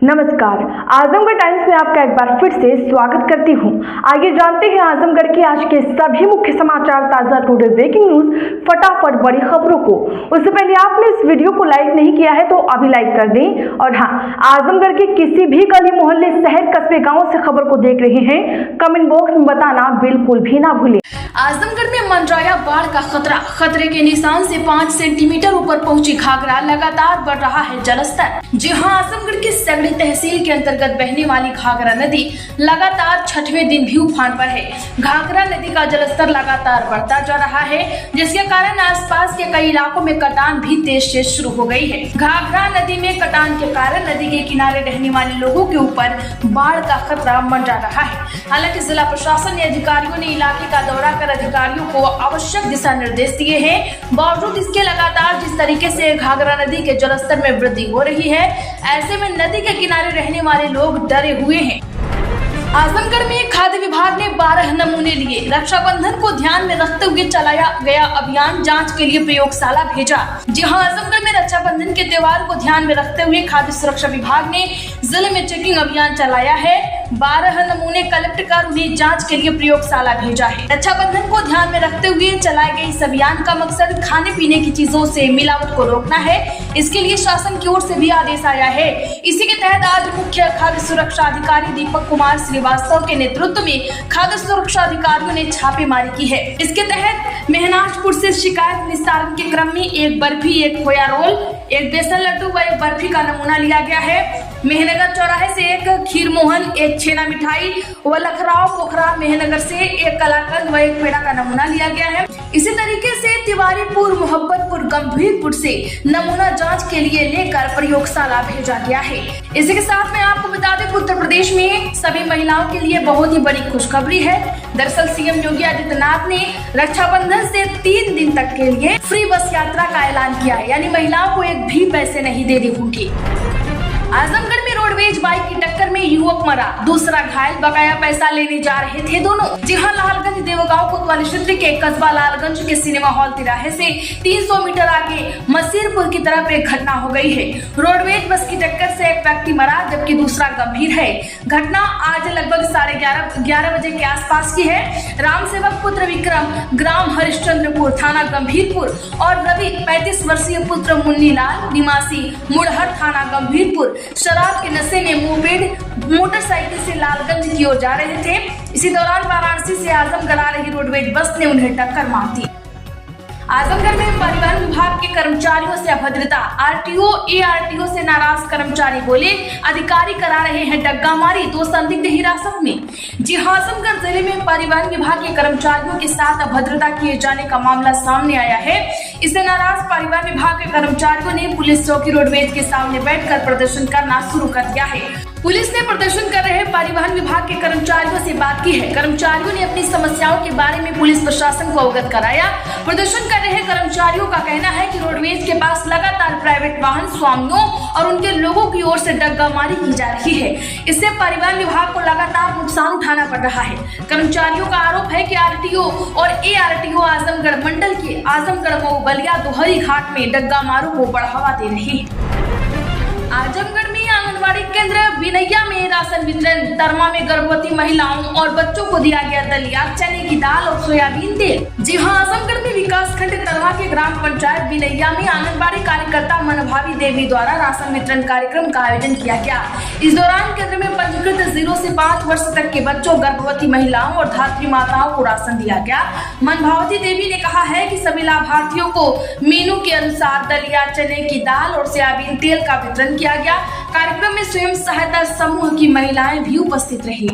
नमस्कार, आजमगढ़ टाइम्स में आपका एक बार फिर से स्वागत करती हूं। आइए जानते हैं आजमगढ़ के आज के सभी मुख्य समाचार, ताजा टुडे ब्रेकिंग न्यूज, फटाफट बड़ी खबरों को। उससे पहले आपने इस वीडियो को लाइक नहीं किया है तो अभी लाइक कर दें। और हाँ, आजमगढ़ के किसी भी गली मोहल्ले, शहर, कस्बे, गाँव से खबर को देख रहे हैं, कमेंट बॉक्स में बताना बिल्कुल भी ना भूलें। आजमगढ़ में मंडराया बाढ़ का खतरे के निशान से 5 सेंटीमीटर ऊपर पहुंची घाघरा, लगातार बढ़ रहा है जलस्तर। जी हां, आजमगढ़ की सगड़ी तहसील के अंतर्गत बहने वाली घाघरा नदी लगातार 6वें दिन भी उफान पर है। घाघरा नदी का जलस्तर लगातार बढ़ता जा रहा है, जिसके कारण आसपास के कई इलाकों में कटान भी तेज से शुरू हो गई है। घाघरा नदी में कटान के कारण नदी के किनारे रहने वाले लोगों के ऊपर बाढ़ का खतरा मंडरा रहा है। हालांकि जिला प्रशासन ने अधिकारियों ने इलाके का दौरा कर अधिकारियों को आवश्यक दिशा निर्देश दिए हैं। बावजूद इसके लगातार जिस तरीके से घाघरा नदी के जलस्तर में वृद्धि हो रही है, ऐसे में नदी के किनारे रहने वाले लोग डरे हुए हैं। आजमगढ़ में खाद्य विभाग ने 12 नमूने लिए। रक्षाबंधन को ध्यान में रखते हुए चलाया गया अभियान, जांच के लिए प्रयोगशाला भेजा। जी हां, आजमगढ़ में रक्षाबंधन के त्योहार को ध्यान में रखते हुए खाद्य सुरक्षा विभाग ने जिले में चेकिंग अभियान चलाया है। 12 नमूने कलेक्ट कर उन्हें जांच के लिए प्रयोगशाला भेजा है। रक्षाबंधन को ध्यान में रखते हुए चलाए गए इस अभियान का मकसद खाने पीने की चीजों से मिलावट को रोकना है। इसके लिए शासन की ओर से भी आदेश आया है। इसी के तहत आज मुख्य खाद्य सुरक्षा अधिकारी दीपक कुमार श्रीवास्तव के नेतृत्व में खाद्य सुरक्षा अधिकारियों ने छापेमारी की है। इसके तहत मेहनाजपुर से शिकायत निस्तारण के क्रम में एक बर्फी, एक खोया रोल, एक बेसन लड्डू व एक बर्फी का नमूना लिया गया है। मेहनगर चौराहे से एक खीर मोहन, एक छेना मिठाई व लखराव पोखरा मेहनगर से एक कलाकंद व एक पेड़ा का नमूना लिया गया है। इसी तरीके से तिवारीपुर, मोहब्बतपुर, गंभीरपुर से नमूना जांच के लिए लेकर प्रयोगशाला भेजा गया है। इसी के साथ में आपको बता दें, उत्तर प्रदेश में सभी महिलाओं के लिए बहुत ही बड़ी खुशखबरी है। दरअसल सीएम योगी आदित्यनाथ ने रक्षाबंधन से 3 दिन तक के लिए फ्री बस यात्रा का ऐलान किया है, यानी महिलाओं को एक भी पैसे नहीं देने होंगे। आजमगढ़ में रोडवेज बाइक की टक्कर में युवक मरा, दूसरा घायल, बकाया पैसा लेने जा रहे थे दोनों। जी हां, लालगंज देवगांव कोतवाली क्षेत्र के कस्बा लालगंज के सिनेमा हॉल तिराहे से 300 मीटर आगे मसीरपुर की तरफ एक घटना हो गई है। रोडवेज बस की टक्कर से एक व्यक्ति मरा, जबकि दूसरा गंभीर है। घटना आज लगभग 11:30 बजे के आसपास की है। राम सेवक पुत्र विक्रम, ग्राम हरिश्चंद्रपुर, थाना गंभीरपुर, और रवि 35 वर्षीय पुत्र मुन्नी लाल, निवासी मुड़हर, थाना गंभीरपुर, शराब के नशे में मोटरसाइकिल से लालगंज की ओर जा रहे थे। इसी दौरान वाराणसी से आजमगढ़ आ रही रोडवेज बस ने उन्हें टक्कर मार दी। आजमगढ़ में परिवहन विभाग के कर्मचारियों से अभद्रता। आरटीओ, एआरटीओ से नाराज कर्मचारी बोले अधिकारी करा रहे हैं डग्गामारी, 2 संदिग्ध हिरासत में। जी हां, आजमगढ़ जिले में परिवहन विभाग के कर्मचारियों के साथ अभद्रता किए जाने का मामला सामने आया है। इससे नाराज परिवहन विभाग के कर्मचारियों ने पुलिस चौकी रोडवेज के सामने बैठकर प्रदर्शन करना शुरू कर दिया है। पुलिस ने प्रदर्शन कर रहे परिवहन विभाग के कर्मचारियों से बात की है। कर्मचारियों ने अपनी समस्याओं के बारे में पुलिस प्रशासन को अवगत कराया। प्रदर्शन कर रहे कर्मचारियों का कहना है कि रोडवेज के पास लगातार प्राइवेट वाहन स्वामियों और उनके लोगों की ओर से डग्गामारी की जा रही है। इससे परिवहन विभाग को लगातार नुकसान उठाना पड़ रहा है। कर्मचारियों का आरोप है कि आरटीओ और एआरटीओ आजमगढ़ मंडल के आजमगढ़ मऊ, बलिया, दोहरी घाट में डग्गामारों को बढ़ावा दे रहे हैं। आजमगढ़ में आंगनबाड़ी केंद्र बिनैया में राशन वितरण। तरमा में गर्भवती महिलाओं और बच्चों को दिया गया दलिया, चने की दाल और सोयाबीन तेल। जी हां, आजमगढ़ में विकास खंड तरमा के ग्राम पंचायत बिनैया में आंगनबाड़ी कार्यकर्ता मनभावी देवी द्वारा राशन वितरण कार्यक्रम का आयोजन किया गया। इस दौरान केंद्र में पंजीकृत 0 से 5 वर्ष तक के बच्चों, गर्भवती महिलाओं और धात्री माताओं को राशन दिया गया। मनभावती देवी ने कहा है कि सभी लाभार्थियों को मेनू के अनुसार दलिया, चने की दाल और सोयाबीन तेल का वितरण किया गया। कार्यक्रम में स्वयं सहायता समूह की महिलाएं भी उपस्थित रही।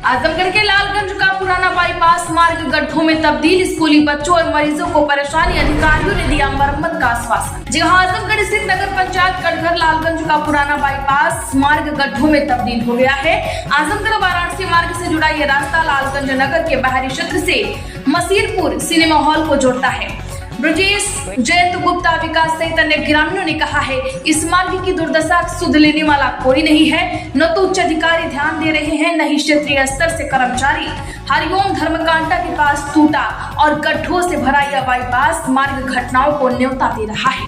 आजमगढ़ के लालगंज का पुराना बाईपास मार्ग गड्ढों में तब्दील, स्कूली बच्चों और मरीजों को परेशानी, अधिकारियों ने दिया मरम्मत का आश्वासन। जी हां, आजमगढ़ स्थित नगर पंचायत कटघर लालगंज का पुराना बाईपास मार्ग गड्ढों में तब्दील हो गया है। आजमगढ़ वाराणसी मार्ग से जुड़ा ये रास्ता लालगंज नगर के बाहरी क्षेत्र से मसीरपुर सिनेमा हॉल को जोड़ता है। ब्रजेश, जयंत गुप्ता, विकास सहित अन्य ग्रामीणों ने कहा है इस मार्ग की दुर्दशा सुध लेने वाला कोई नहीं है। न तो उच्च अधिकारी ध्यान दे रहे हैं, न ही क्षेत्रीय स्तर से कर्मचारी। हरिओम धर्मकांटा के पास टूटा और गड्ढों से भरा यह बाईपास मार्ग घटनाओं को न्योता दे रहा है।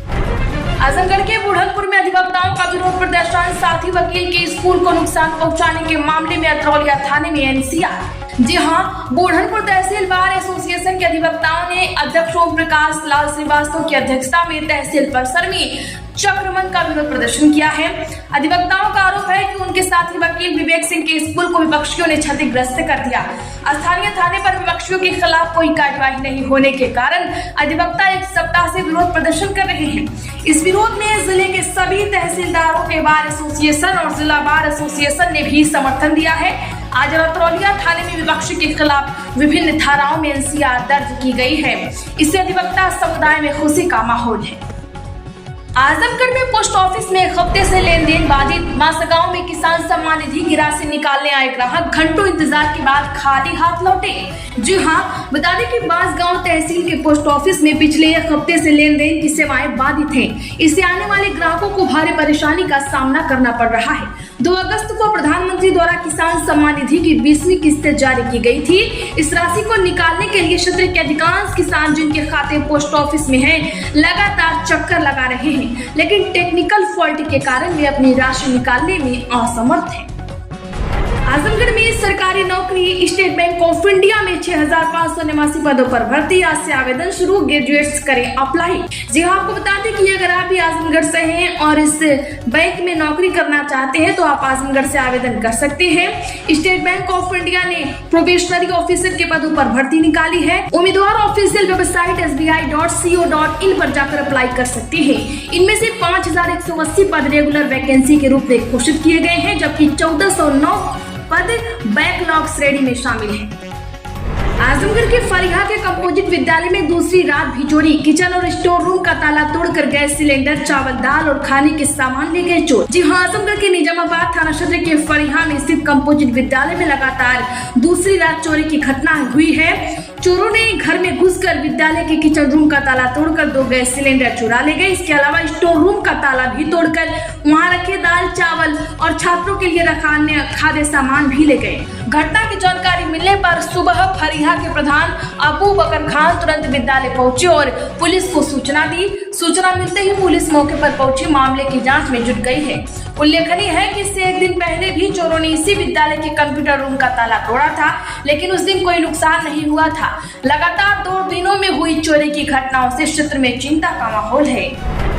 आजमगढ़ के बुढ़नपुर में अधिवक्ताओं का विरोध प्रदर्शन, साथी वकील के स्कूल को नुकसान पहुंचाने के मामले में अतरौलिया थाने में एनसीआर। जी हां, बुढ़नपुर तहसील बार एसोसिएशन के अधिवक्ताओं ने अध्यक्ष ओम प्रकाश लाल श्रीवास्तव की अध्यक्षता में तहसील परिसर में चक्रमन का विरोध प्रदर्शन किया है। अधिवक्ताओं का आरोप है कि उनके साथी वकील विवेक सिंह के स्कूल को विपक्षियों ने क्षतिग्रस्त कर दिया। स्थानीय थाने पर विपक्षियों के खिलाफ कोई कार्यवाही नहीं होने के कारण अधिवक्ता एक सप्ताह से विरोध प्रदर्शन कर रहे हैं। इस विरोध में जिले के सभी तहसीलदारों के बार एसोसिएशन और जिला बार एसोसिएशन ने भी समर्थन दिया है। आज अतरौलिया थाने में विपक्ष के खिलाफ विभिन्न धाराओं में एनसीआर दर्ज की गई है। इससे अधिवक्ता समुदाय में खुशी का माहौल है। आजमगढ़ में पोस्ट ऑफिस में एक हफ्ते से लेन देन बाधित। मासगांव में किसान सम्मान निधि की राशि निकालने आए ग्राहक घंटों इंतजार के बाद खाली हाथ लौटे। जी हां, बता दें कि बांसगांव तहसील के पोस्ट ऑफिस में पिछले एक हफ्ते से लेन देन की सेवाएं बाधित हैं। इससे आने वाले ग्राहकों को भारी परेशानी का सामना करना पड़ रहा है। 2 अगस्त को प्रधानमंत्री द्वारा किसान सम्मान निधि की 20वीं किस्त जारी की गई थी। इस राशि को निकालने के लिए क्षेत्र के अधिकांश किसान जिनके खाते पोस्ट ऑफिस में हैं, लगातार चक्कर लगा रहे हैं, लेकिन टेक्निकल फॉल्ट के कारण वे अपनी राशि निकालने में असमर्थ हैं। आजमगढ़ में सरकारी नौकरी स्टेट बैंक ऑफ इंडिया में 6589 पदों पर भर्ती। आज से आवेदन शुरू, ग्रेजुएट्स करें अप्लाई। जी हाँ, आपको बता दें कि अगर आप भी आजमगढ़ से हैं और इस बैंक में नौकरी करना चाहते हैं तो आप आजमगढ़ से आवेदन कर सकते हैं। स्टेट बैंक ऑफ इंडिया ने प्रोबेशनरी ऑफिसर के पदों पर भर्ती निकाली है। उम्मीदवार ऑफिशियल वेबसाइट sbi.co.in पर जाकर अप्लाई कर सकते हैं। इनमें से 5180 पद रेगुलर वैकेंसी के रूप में घोषित किए गए हैं, जबकि 1409 पद बैकलॉग श्रेणी में शामिल है। आजमगढ़ के फरिया के कंपोजिट विद्यालय में दूसरी रात भी चोरी। किचन और स्टोर रूम का ताला तोड़कर गैस सिलेंडर, चावल, दाल और खाने के सामान ले गए चोर। जी हां, आजमगढ़ के निजामाबाद थाना क्षेत्र के फरिया में स्थित कंपोजिट विद्यालय में लगातार दूसरी रात चोरी की घटना हुई है। चोरों ने घर में घुसकर विद्यालय के किचन रूम का ताला तोड़कर 2 गैस सिलेंडर चुरा ले गए। इसके अलावा स्टोर रूम का ताला भी तोड़कर वहां रखे दाल, चावल और छात्रों के लिए रखा अन्य खाद्य सामान भी ले गए। घटना की जानकारी मिलने पर सुबह फरिया के प्रधान अबू बकर खान तुरंत विद्यालय पहुंचे और पुलिस को सूचना दी। सूचना मिलते ही पुलिस मौके पर पहुंची मामले की जांच में जुट गई है। उल्लेखनीय है कि इससे एक दिन पहले भी चोरों ने इसी विद्यालय के कंप्यूटर रूम का ताला तोड़ा था, लेकिन उस दिन कोई नुकसान नहीं हुआ था। लगातार 2 दिनों में हुई चोरी की घटनाओं से क्षेत्र में चिंता का माहौल है।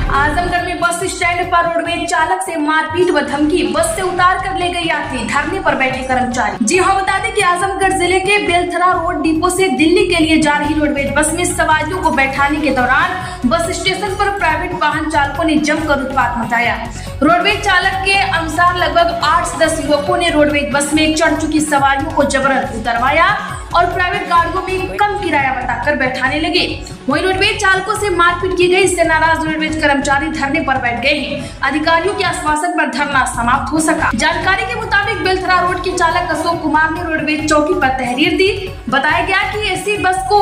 आजमगढ़ में बस स्टैंड पर रोडवेज चालक से मारपीट व धमकी। बस से उतार कर ले गए यात्री, धरने पर बैठे कर्मचारी। जी हाँ, बता दें कि आजमगढ़ जिले के बेलथरा रोड डिपो से दिल्ली के लिए जा रही रोडवेज बस में सवारियों को बैठाने के दौरान बस स्टेशन पर प्राइवेट वाहन चालकों ने जमकर उत्पात मचाया। रोडवेज चालक के अनुसार लगभग 8 से 10 युवकों ने रोडवेज बस में चढ़ चुकी सवारियों को जबरन उतरवाया और प्राइवेट गाड़ियों में कम किराया बताकर बैठाने लगे। वहीं रोडवेज चालकों से मारपीट की गई। इससे नाराज रोडवेज कर्मचारी धरने पर बैठ गए हैं। अधिकारियों के आश्वासन पर धरना समाप्त हो सका। जानकारी के मुताबिक बेलथरा रोड के चालक अशोक कुमार ने रोडवेज चौकी पर तहरीर दी। बताया गया कि एसी बस को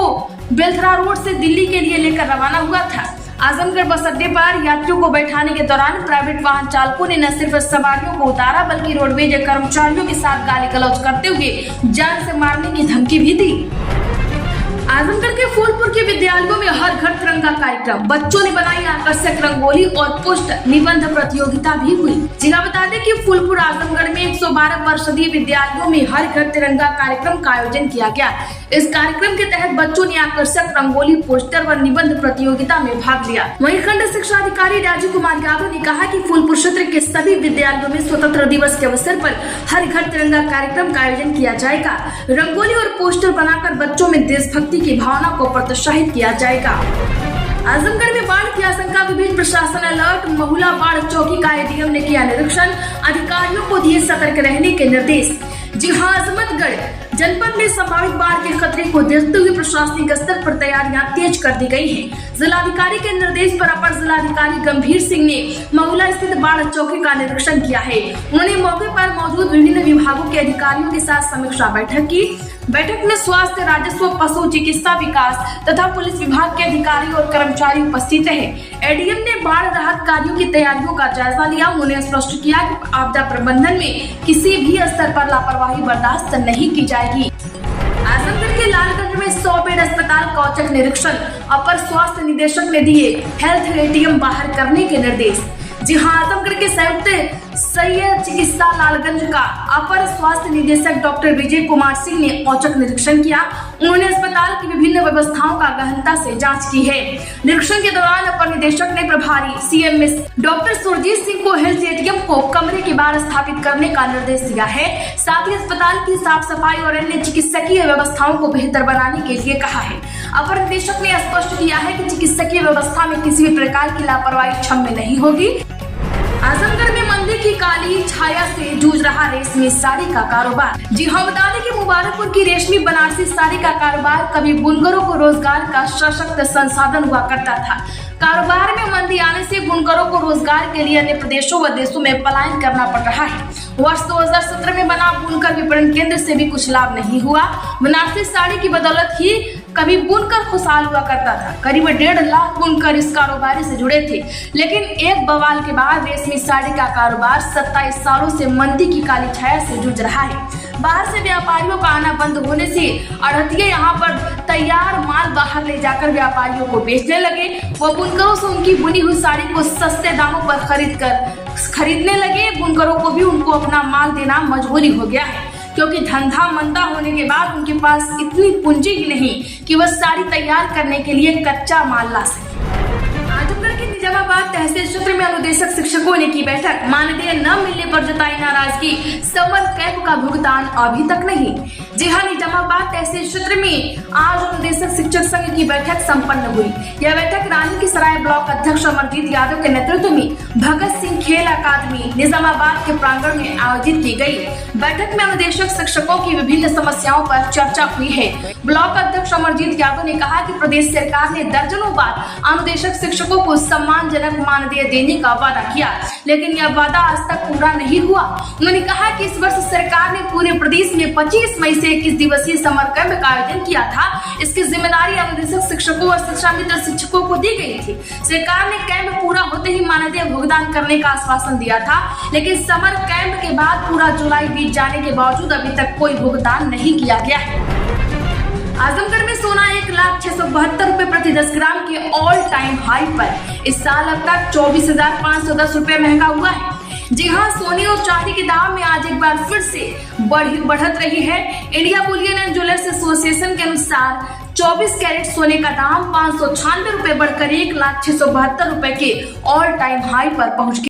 बेलथरा रोड से दिल्ली के लिए लेकर रवाना हुआ था। आजमगढ़ बस अड्डे पर यात्रियों को बैठाने के दौरान प्राइवेट वाहन चालकों ने न सिर्फ सवारियों को उतारा, बल्कि रोडवेज कर्मचारियों के साथ गाली गलौज करते हुए जान से मारने की धमकी भी दी। आजमगढ़ के फूलपुर के विद्यालयों में हर घर तिरंगा कार्यक्रम। बच्चों ने बनाई आकर्षक रंगोली और पोस्ट निबंध प्रतियोगिता भी हुई। जिला बता दें कि फूलपुर आजमगढ़ में 112 परिषदीय विद्यालयों में हर घर तिरंगा कार्यक्रम का आयोजन किया गया। इस कार्यक्रम के तहत बच्चों ने आकर्षक रंगोली, पोस्टर व निबंध प्रतियोगिता में भाग लिया। वहीं खंड शिक्षा अधिकारी राजीव कुमार यादव ने कहा कि फूलपुर क्षेत्र के सभी विद्यालयों में स्वतंत्रता दिवस के अवसर पर हर घर तिरंगा कार्यक्रम का आयोजन किया जाएगा। रंगोली और पोस्टर बनाकर बच्चों में देशभक्ति की भावना को प्रोत्साहित किया जाएगा। आजमगढ़ में बाढ़ की आशंका, विभिन्न प्रशासन अलर्ट। महुला बाढ़ चौकी का एडीएम ने किया निरीक्षण, अधिकारियों को दिए सतर्क रहने के निर्देश। जी हाँ, आजमगढ़ जनपद में संभावित बाढ़ के खतरे को देखते हुए प्रशासनिक स्तर पर तैयारियां तेज कर दी गई हैं। जिलाधिकारी के निर्देश पर अपर जिलाधिकारी गंभीर सिंह ने महुला स्थित बाढ़ चौकी का निरीक्षण किया है। उन्होंने मौके पर मौजूद विभिन्न विभागों के अधिकारियों के साथ समीक्षा बैठक की। बैठक में स्वास्थ्य, राजस्व, पशु चिकित्सा विकास तथा पुलिस विभाग के अधिकारी और कर्मचारी उपस्थित रहे। एडीएम ने बाढ़ राहत कार्यों की तैयारियों का जायजा लिया। उन्होंने स्पष्ट किया कि आपदा प्रबंधन में किसी भी स्तर पर लापरवाही बर्दाश्त नहीं की जाएगी। आजमगढ़ के लालगंज में 100 बेड अस्पताल का औचक निरीक्षण, अपर स्वास्थ्य निदेशक ने दिए हेल्थ एटीएम बाहर करने के निर्देश। जी हां, आजमगढ़ के संयुक्त सैयद चिकित्सा लालगंज का अपर स्वास्थ्य निदेशक डॉक्टर विजय कुमार सिंह ने औचक निरीक्षण किया। उन्होंने अस्पताल की विभिन्न व्यवस्थाओं का गहनता से जांच की है। निरीक्षण के दौरान अपर निदेशक ने प्रभारी सीएमएस डॉक्टर सुरजीत सिंह को हेल्थ एटीएम को कमरे के बाहर स्थापित करने का निर्देश दिया है। साथ ही अस्पताल की साफ सफाई और अन्य चिकित्सकीय व्यवस्थाओं को बेहतर बनाने के लिए कहा है। अपर निदेशक ने स्पष्ट किया है कि चिकित्सकीय व्यवस्था में किसी भी प्रकार की लापरवाही क्षम्य नहीं होगी। आजमगढ़ में मंदी की काली छाया से जूझ रहा रेशमी साड़ी का कारोबार। जी हां, बता दें कि मुबारकपुर की रेशमी बनारसी साड़ी का कारोबार कभी बुनकरों को रोजगार का सशक्त संसाधन हुआ करता था। कारोबार में मंदी आने से बुनकरों को रोजगार के लिए अन्य प्रदेशों व देशों में पलायन करना पड़ रहा है। वर्ष 2017 में बना बुनकर विपणन केंद्र से भी कुछ लाभ नहीं हुआ। बनारसी साड़ी की बदौलत ही कभी बुनकर खुशहाल हुआ करता था। करीब 1.5 लाख बुनकर इस कारोबार से जुड़े थे, लेकिन एक बवाल के बाद रेशमी साड़ी का कारोबार 27 सालों से मंदी की काली छाया से जूझ रहा है। बाहर से व्यापारियों का आना बंद होने से अड़तिये यहाँ पर तैयार माल बाहर ले जाकर व्यापारियों को बेचने लगे। वो बुनकरों से उनकी बुनी हुई साड़ी को सस्ते दामों पर खरीदने लगे। बुनकरों को भी उनको अपना माल देना मजबूरी हो गया है, क्योंकि धंधा मंदा होने के बाद उनके पास इतनी पूंजी ही नहीं कि वह साड़ी तैयार करने के लिए कच्चा माल ला सके। आजमगढ़ के निजामाबाद तहसील क्षेत्र में अनुदेशक शिक्षकों ने की बैठक। मानदेय न मिलने पर जताई नाराजगी, समर कैंप का भुगतान अभी तक नहीं। जी हां, निजामाबाद तहसील क्षेत्र में आज अनुदेशक शिक्षक संघ की बैठक संपन्न हुई। यह बैठक रानी की सराय ब्लॉक अध्यक्ष अमरजीत यादव के नेतृत्व में भगत सिंह खेल अकादमी निजामाबाद के प्रांगण में आयोजित की गई। बैठक में अनुदेशक शिक्षकों की विभिन्न समस्याओं पर चर्चा हुई है। ब्लॉक अध्यक्ष अमरजीत यादव ने कहा कि प्रदेश सरकार ने दर्जनों बार अनुदेशक शिक्षकों को सम्मानजनक मानदेय देने का वादा किया, लेकिन यह वादा आज तक पूरा नहीं हुआ। उन्होंने कहा कि इस वर्ष सरकार ने पूरे प्रदेश में 25 मई से 21 दिवसीय समर कैंप का आयोजन किया था। इसकी जिम्मेदारी अनुदेशक शिक्षकों और शिक्षा मित्र शिक्षकों को दी गई थी। सरकार ने कैंप पूरा होते ही मानदेय भुगतान करने का आश्वासन दिया था, लेकिन समर कैंप के बाद पूरा जुलाई बीत जाने के बावजूद अभी तक कोई भुगतान नहीं किया गया है। आजमगढ़ में सोना 1,672 रुपए प्रति 10 ग्राम के ऑल टाइम हाई पर। इस साल अब तक 24,510 रुपए महंगा हुआ है। जी हां, सोने और चांदी के दाम में आज एक बार फिर से बढ़त रही है। India Boolean and jewellers association के अनुसार 24 कैरेट सोने का दाम 596 रुपए बढ़कर 1,672 रुपए के ऑल टाइम हाई पर पहुंच गया।